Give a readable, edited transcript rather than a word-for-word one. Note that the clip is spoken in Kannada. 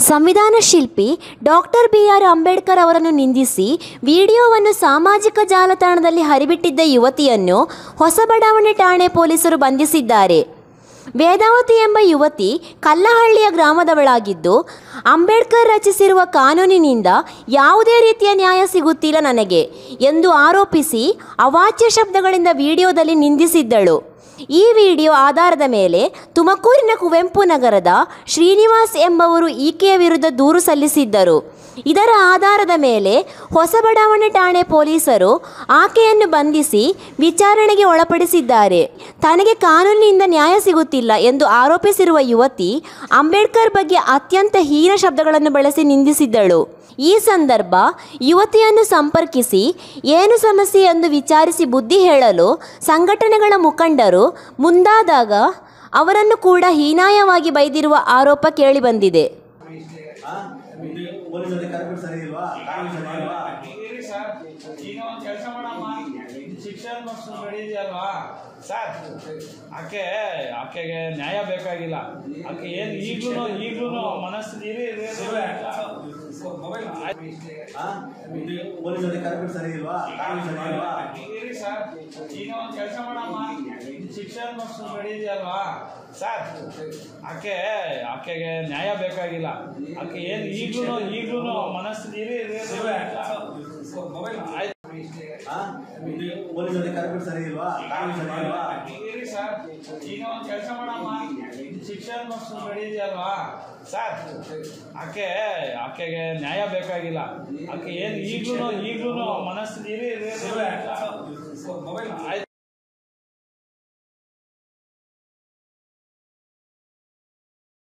ಸಂವಿಧಾನ ಶಿಲ್ಪಿ ಡಾಕ್ಟರ್ ಬಿ.ಆರ್. ಅಂಬೇಡ್ಕರ್ ಅವರನ್ನು ನಿಂದಿಸಿ ವಿಡಿಯೋವನ್ನು ಸಾಮಾಜಿಕ ಜಾಲತಾಣದಲ್ಲಿ ಹರಿಬಿಟ್ಟಿದ್ದ ಯುವತಿಯನ್ನು ಹೊಸಬಡಾವಣೆ ಠಾಣೆ ಪೊಲೀಸರು ಬಂಧಿಸಿದ್ದಾರೆ. ವೇದಾವತಿ ಎಂಬ ಯುವತಿ ಕಲ್ಲಹಳ್ಳಿಯ ಗ್ರಾಮದವಳಾಗಿದ್ದು, ಅಂಬೇಡ್ಕರ್ ರಚಿಸಿರುವ ಕಾನೂನಿನಿಂದ ಯಾವುದೇ ರೀತಿಯ ನ್ಯಾಯ ಸಿಗುತ್ತಿಲ್ಲ ನನಗೆ ಎಂದು ಆರೋಪಿಸಿ ಅವಾಚ್ಯ ಶಬ್ದಗಳಿಂದ ವಿಡಿಯೋದಲ್ಲಿ ನಿಂದಿಸಿದ್ದಳು. ಈ ವಿಡಿಯೋ ಆಧಾರದ ಮೇಲೆ ತುಮಕೂರಿನ ಕುವೆಂಪು ನಗರದ ಶ್ರೀನಿವಾಸ್ ಎಂಬವರು ಈಕೆಯ ವಿರುದ್ಧ ದೂರು ಸಲ್ಲಿಸಿದ್ದರು. ಇದರ ಆಧಾರದ ಮೇಲೆ ಹೊಸಬಡಾವಣೆ ಠಾಣೆ ಪೊಲೀಸರು ಆಕೆಯನ್ನು ಬಂಧಿಸಿ ವಿಚಾರಣೆಗೆ ಒಳಪಡಿಸಿದ್ದಾರೆ. ತನಗೆ ಕಾನೂನಿನಿಂದ ನ್ಯಾಯ ಸಿಗುತ್ತಿಲ್ಲ ಎಂದು ಆರೋಪಿಸಿರುವ ಯುವತಿ ಅಂಬೇಡ್ಕರ್ ಬಗ್ಗೆ ಅತ್ಯಂತ ಹೀನ ಶಬ್ದಗಳನ್ನು ಬಳಸಿ ನಿಂದಿಸಿದ್ದಳು. ಈ ಸಂದರ್ಭ ಯುವತಿಯನ್ನು ಸಂಪರ್ಕಿಸಿ ಏನು ಸಮಸ್ಯೆ ಎಂದು ವಿಚಾರಿಸಿ ಬುದ್ಧಿ ಹೇಳಲು ಸಂಘಟನೆಗಳ ಮುಖಂಡರು ಮುಂದಾದಾಗ ಅವರನ್ನು ಕೂಡ ಹೀನಾಯವಾಗಿ ಬೈದಿರುವ ಆರೋಪ ಕೇಳಿಬಂದಿದೆ. ಆಕೆಗೆ ನ್ಯಾಯ ಬೇಕಾಗಿಲ್ಲ. ಆಕೆ ಏನು ಈಗಲೂ ಮನಸ್ಥಿತಿ ಕೆಲಸ ಮಾಡಮ್ಮ, ಶಿಕ್ಷಣ ನಡೆದಿದೆಯಲ್ವಾ ಸರ್, ಆಕೆಗೆ ನ್ಯಾಯ ಬೇಕಾಗಿಲ್ಲ. ಆಕೆ ಏನು ಈಗಲೂ ಮನಸ್ಥಿತಿ ಕೆಲಸ ಮಾಡಮ್ಮ, ಶಿಕ್ಷಣ ನಡೆದಿದೆಯಲ್ವಾ ಸರ್, ಆಕೆಗೆ ನ್ಯಾಯ ಬೇಕಾಗಿಲ್ಲ. ಆಕೆ ಏನು ಈಗಲೂ ಮನಸ್ಥಿತಿ